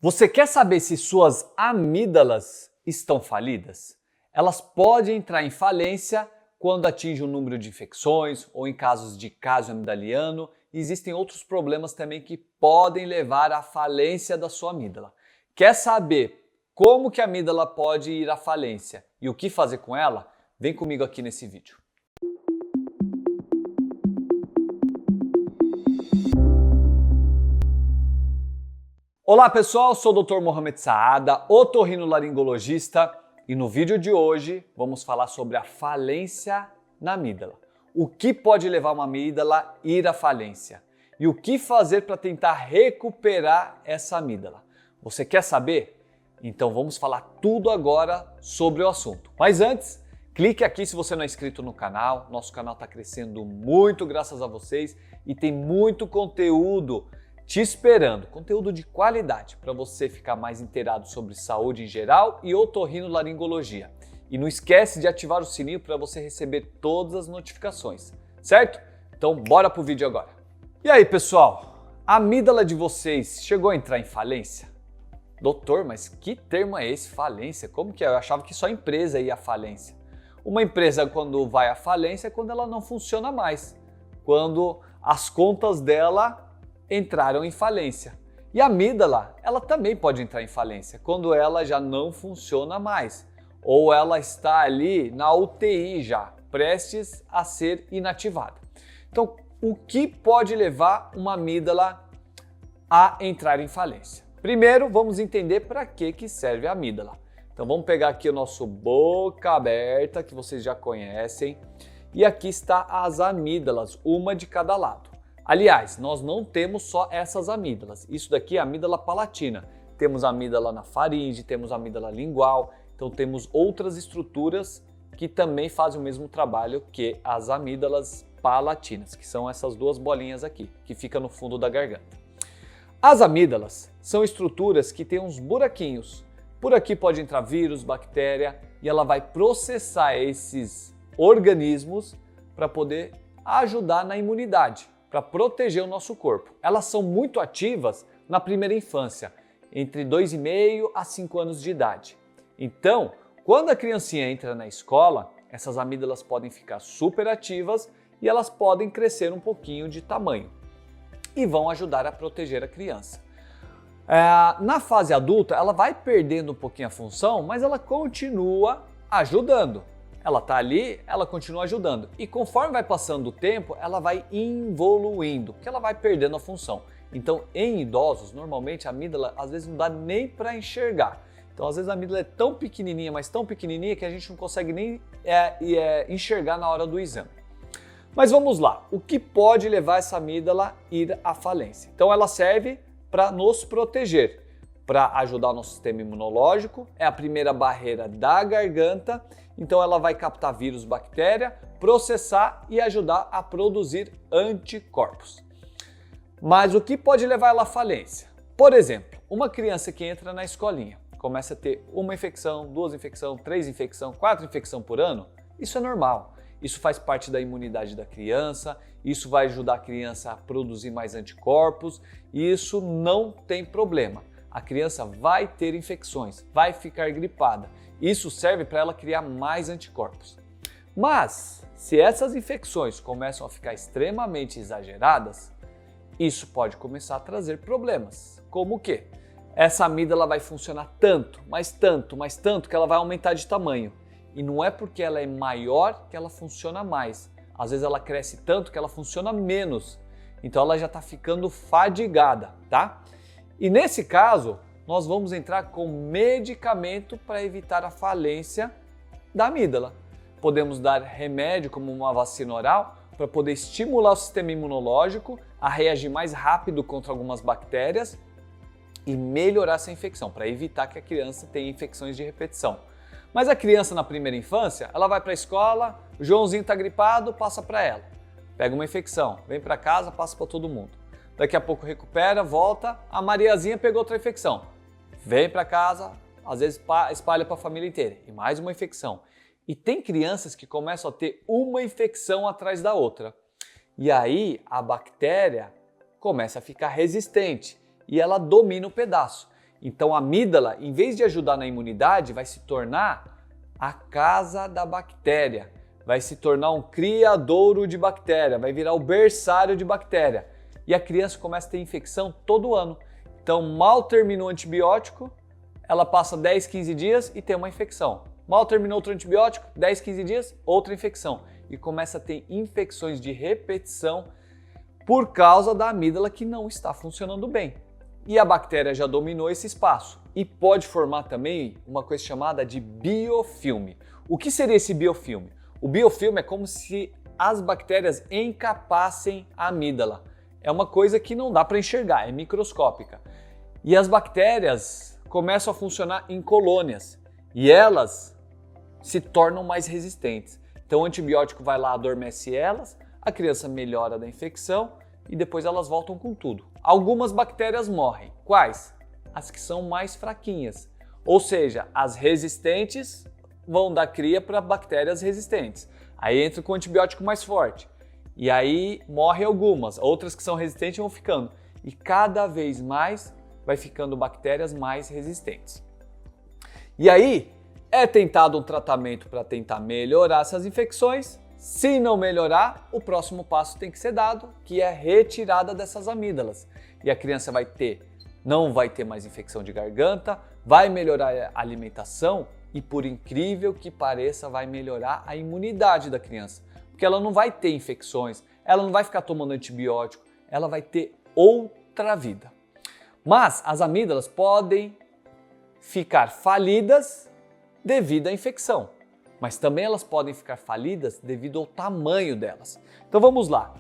Você quer saber se suas amígdalas estão falidas? Elas podem entrar em falência quando atinge um número de infecções ou em casos de cásico amigdaliano. Existem outros problemas também que podem levar à falência da sua amígdala. Quer saber como que a amígdala pode ir à falência e o que fazer com ela? Vem comigo aqui nesse vídeo. Olá pessoal, sou o Dr. Mohamed Saada, otorrinolaringologista, e no vídeo de hoje vamos falar sobre a falência na amígdala. O que pode levar uma amígdala a ir à falência e o que fazer para tentar recuperar essa amígdala. Você quer saber? Então vamos falar tudo agora sobre o assunto. Mas antes, clique aqui se você não é inscrito no canal. Nosso canal está crescendo muito graças a vocês e tem muito conteúdo te esperando, conteúdo de qualidade para você ficar mais inteirado sobre saúde em geral e otorrinolaringologia. E não esquece de ativar o sininho para você receber todas as notificações, certo? Então bora pro vídeo agora. E aí pessoal, a amígdala de vocês chegou a entrar em falência? Doutor, mas que termo é esse, falência? Como que é? Eu achava que só a empresa ia à falência. Uma empresa quando vai à falência é quando ela não funciona mais, quando as contas dela entraram em falência. E a amígdala, ela também pode entrar em falência quando ela já não funciona mais ou ela está ali na UTI já, prestes a ser inativada. Então, o que pode levar uma amígdala a entrar em falência? Primeiro, vamos entender para que serve a amígdala. Então, vamos pegar aqui o nosso boca aberta, que vocês já conhecem, e aqui está as amígdalas, uma de cada lado. Aliás, nós não temos só essas amígdalas. Isso daqui é a amígdala palatina. Temos a amígdala na faringe, temos a amígdala lingual, então temos outras estruturas que também fazem o mesmo trabalho que as amígdalas palatinas, que são essas duas bolinhas aqui, que ficam no fundo da garganta. As amígdalas são estruturas que têm uns buraquinhos. Por aqui pode entrar vírus, bactéria, e ela vai processar esses organismos para poder ajudar na imunidade, para proteger o nosso corpo. Elas são muito ativas na primeira infância, entre 2,5 a 5 anos de idade. Então, quando a criancinha entra na escola, essas amígdalas podem ficar super ativas e elas podem crescer um pouquinho de tamanho e vão ajudar a proteger a criança. Na fase adulta, ela vai perdendo um pouquinho a função, mas ela continua ajudando. Ela está ali, ela continua ajudando. E conforme vai passando o tempo, ela vai evoluindo, porque ela vai perdendo a função. Então, em idosos, normalmente a amígdala às vezes não dá nem para enxergar. Então, às vezes a amígdala é tão pequenininha, mas tão pequenininha que a gente não consegue nem enxergar na hora do exame. Mas vamos lá, o que pode levar essa amígdala a ir à falência? Então, ela serve para nos proteger, para ajudar o nosso sistema imunológico, é a primeira barreira da garganta. Então ela vai captar vírus, bactéria, processar e ajudar a produzir anticorpos. Mas o que pode levar ela à falência? Por exemplo, uma criança que entra na escolinha, começa a ter uma infecção, 2 infecções, 3 infecções, 4 infecções por ano, isso é normal. Isso faz parte da imunidade da criança, isso vai ajudar a criança a produzir mais anticorpos e isso não tem problema. A criança vai ter infecções, vai ficar gripada. Isso serve para ela criar mais anticorpos. Mas, se essas infecções começam a ficar extremamente exageradas, isso pode começar a trazer problemas. Como o quê? Essa amígdala vai funcionar tanto, mas tanto, mas tanto, que ela vai aumentar de tamanho. E não é porque ela é maior que ela funciona mais. Às vezes ela cresce tanto que ela funciona menos. Então ela já está ficando fadigada, tá? E nesse caso, nós vamos entrar com medicamento para evitar a falência da amígdala. Podemos dar remédio como uma vacina oral para poder estimular o sistema imunológico a reagir mais rápido contra algumas bactérias e melhorar essa infecção, para evitar que a criança tenha infecções de repetição. Mas a criança na primeira infância, ela vai para a escola, o Joãozinho está gripado, passa para ela. Pega uma infecção, vem para casa, passa para todo mundo. Daqui a pouco recupera, volta, a Mariazinha pegou outra infecção. Vem para casa, às vezes espalha para a família inteira. E mais uma infecção. E tem crianças que começam a ter uma infecção atrás da outra. E aí a bactéria começa a ficar resistente e ela domina o pedaço. Então a amígdala, em vez de ajudar na imunidade, vai se tornar a casa da bactéria, vai se tornar um criadouro de bactéria, vai virar o berçário de bactéria. E a criança começa a ter infecção todo ano. Então mal terminou o antibiótico, ela passa 10, 15 dias e tem uma infecção. Mal terminou outro antibiótico, 10, 15 dias, outra infecção. E começa a ter infecções de repetição por causa da amígdala que não está funcionando bem. E a bactéria já dominou esse espaço e pode formar também uma coisa chamada de biofilme. O que seria esse biofilme? O biofilme é como se as bactérias encapassem a amígdala. É uma coisa que não dá para enxergar, é microscópica. E as bactérias começam a funcionar em colônias e elas se tornam mais resistentes. Então o antibiótico vai lá, adormece elas, a criança melhora da infecção e depois elas voltam com tudo. Algumas bactérias morrem. Quais? As que são mais fraquinhas. Ou seja, as resistentes vão dar cria para bactérias resistentes. Aí entra com o antibiótico mais forte. E aí morrem algumas, outras que são resistentes vão ficando. E cada vez mais vai ficando bactérias mais resistentes. E aí é tentado um tratamento para tentar melhorar essas infecções. Se não melhorar, o próximo passo tem que ser dado, que é retirada dessas amígdalas. E a criança não vai ter mais infecção de garganta, vai melhorar a alimentação e, por incrível que pareça, vai melhorar a imunidade da criança. Porque ela não vai ter infecções, ela não vai ficar tomando antibiótico, ela vai ter outra vida. Mas as amígdalas podem ficar falidas devido à infecção, mas também elas podem ficar falidas devido ao tamanho delas. Então vamos lá.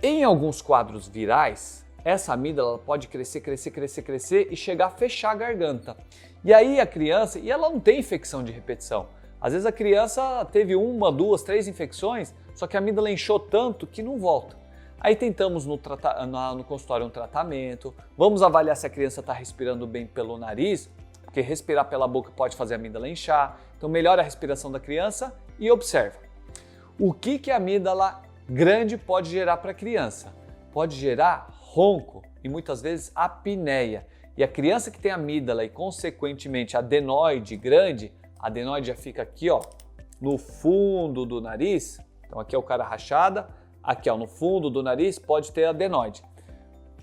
Em alguns quadros virais, essa amígdala pode crescer e chegar a fechar a garganta. E aí a criança, e ela não tem infecção de repetição. Às vezes a criança teve 1, 2, 3 infecções, só que a amígdala inchou tanto que não volta. Aí tentamos no consultório um tratamento, vamos avaliar se a criança está respirando bem pelo nariz, porque respirar pela boca pode fazer a amígdala inchar. Então melhora a respiração da criança e observa. O que a amígdala grande pode gerar para a criança? Pode gerar ronco e muitas vezes apneia. E a criança que tem amígdala e consequentemente adenoide grande, a adenoide já fica aqui, ó, no fundo do nariz. Então aqui é o cara rachada, aqui ó, no fundo do nariz pode ter adenoide.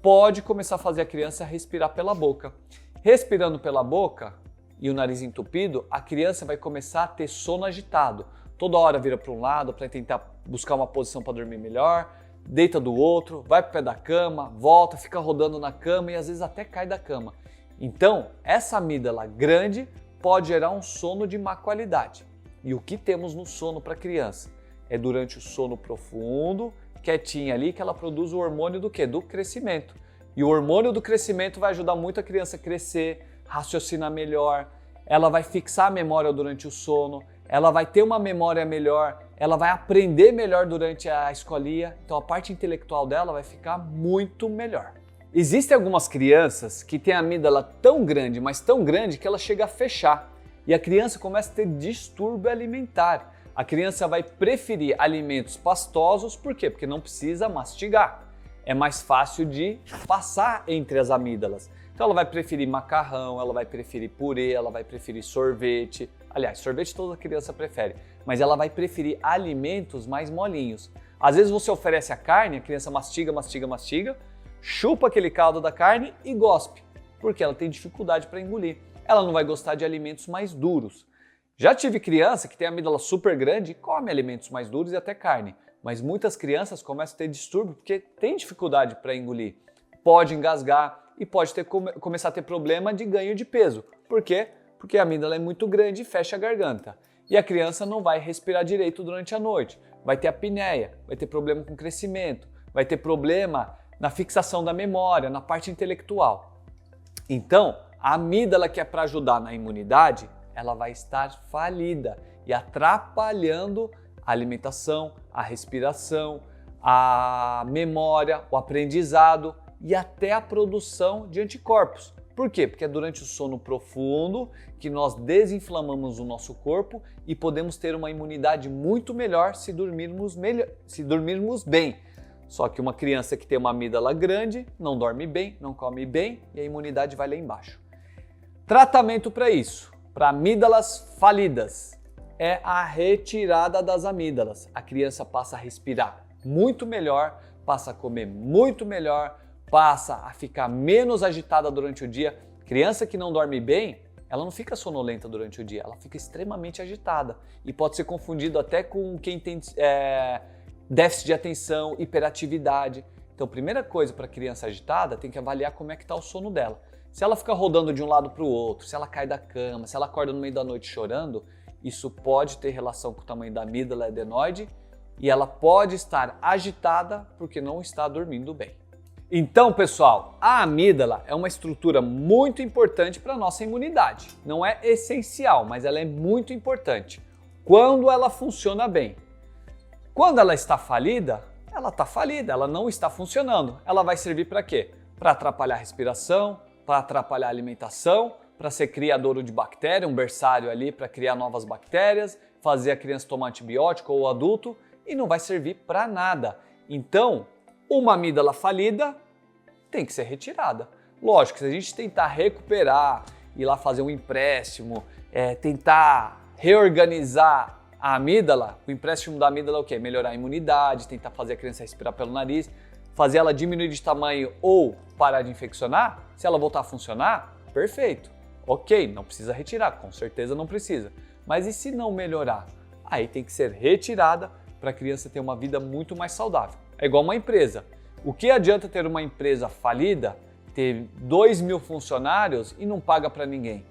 Pode começar a fazer a criança respirar pela boca. Respirando pela boca e o nariz entupido, a criança vai começar a ter sono agitado. Toda hora vira para um lado para tentar buscar uma posição para dormir melhor, deita do outro, vai para o pé da cama, volta, fica rodando na cama e às vezes até cai da cama. Então, essa amígdala grande pode gerar um sono de má qualidade. E o que temos no sono para a criança? É durante o sono profundo, quietinha ali, que ela produz o hormônio do quê? Do crescimento. E o hormônio do crescimento vai ajudar muito a criança a crescer, raciocinar melhor, ela vai fixar a memória durante o sono, ela vai ter uma memória melhor, ela vai aprender melhor durante a escolinha, então a parte intelectual dela vai ficar muito melhor. Existem algumas crianças que têm a amígdala tão grande, mas tão grande que ela chega a fechar e a criança começa a ter distúrbio alimentar. A criança vai preferir alimentos pastosos, por quê? Porque não precisa mastigar. É mais fácil de passar entre as amígdalas. Então ela vai preferir macarrão, ela vai preferir purê, ela vai preferir sorvete. Aliás, sorvete toda criança prefere, mas ela vai preferir alimentos mais molinhos. Às vezes você oferece a carne, a criança mastiga, chupa aquele caldo da carne e gospe, porque ela tem dificuldade para engolir. Ela não vai gostar de alimentos mais duros. Já tive criança que tem a amígdala super grande e come alimentos mais duros e até carne. Mas muitas crianças começam a ter distúrbio porque tem dificuldade para engolir. Pode engasgar e pode começar a ter problema de ganho de peso. Por quê? Porque a amígdala é muito grande e fecha a garganta. E a criança não vai respirar direito durante a noite. Vai ter apneia, vai ter problema com crescimento, vai ter problema na fixação da memória, na parte intelectual. Então, a amígdala que é para ajudar na imunidade, ela vai estar falida e atrapalhando a alimentação, a respiração, a memória, o aprendizado e até a produção de anticorpos. Por quê? Porque é durante o sono profundo que nós desinflamamos o nosso corpo e podemos ter uma imunidade muito melhor se dormirmos bem. Só que uma criança que tem uma amígdala grande não dorme bem, não come bem e a imunidade vai lá embaixo. Tratamento para isso, para amígdalas falidas, é a retirada das amígdalas. A criança passa a respirar muito melhor, passa a comer muito melhor, passa a ficar menos agitada durante o dia. Criança que não dorme bem, ela não fica sonolenta durante o dia, ela fica extremamente agitada e pode ser confundido até com quem tem déficit de atenção, hiperatividade. Então, primeira coisa para criança agitada, tem que avaliar como é que está o sono dela. Se ela fica rodando de um lado para o outro, se ela cai da cama, se ela acorda no meio da noite chorando, isso pode ter relação com o tamanho da amígdala adenoide e ela pode estar agitada porque não está dormindo bem. Então, pessoal, a amígdala é uma estrutura muito importante para a nossa imunidade. Não é essencial, mas ela é muito importante quando ela funciona bem. Quando ela está falida, ela não está funcionando. Ela vai servir para quê? Para atrapalhar a respiração, para atrapalhar a alimentação, para ser criadouro de bactéria, um berçário ali para criar novas bactérias, fazer a criança tomar antibiótico ou o adulto, e não vai servir para nada. Então, uma amígdala falida tem que ser retirada. Lógico, se a gente tentar recuperar, ir lá fazer um empréstimo, tentar reorganizar a amígdala, o empréstimo da amígdala é o quê? Melhorar a imunidade, tentar fazer a criança respirar pelo nariz, fazer ela diminuir de tamanho ou parar de infeccionar, se ela voltar a funcionar, perfeito. Ok, não precisa retirar, com certeza não precisa. Mas e se não melhorar? Aí tem que ser retirada para a criança ter uma vida muito mais saudável. É igual uma empresa. O que adianta ter uma empresa falida, ter 2.000 funcionários e não paga para ninguém?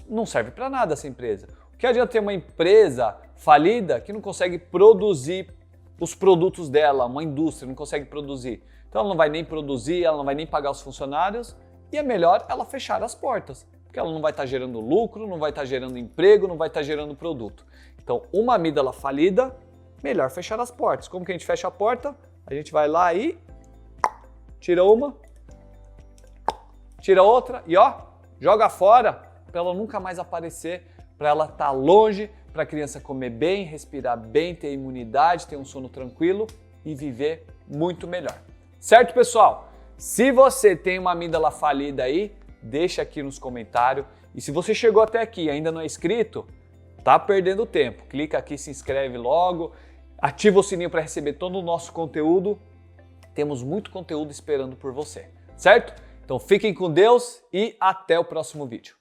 Não serve para nada essa empresa. O que adianta ter uma empresa falida que não consegue produzir os produtos dela, uma indústria não consegue produzir? Então ela não vai nem produzir, ela não vai nem pagar os funcionários e é melhor ela fechar as portas, porque ela não vai estar gerando lucro, não vai estar gerando emprego, não vai estar gerando produto. Então, uma amígdala falida, melhor fechar as portas. Como que a gente fecha a porta? A gente vai lá e tira uma, tira outra e ó, joga fora para ela nunca mais aparecer, para ela estar longe, para a criança comer bem, respirar bem, ter imunidade, ter um sono tranquilo e viver muito melhor. Certo, pessoal? Se você tem uma amígdala falida aí, deixa aqui nos comentários. E se você chegou até aqui e ainda não é inscrito, tá perdendo tempo. Clica aqui, se inscreve logo, ativa o sininho para receber todo o nosso conteúdo. Temos muito conteúdo esperando por você, certo? Então fiquem com Deus e até o próximo vídeo.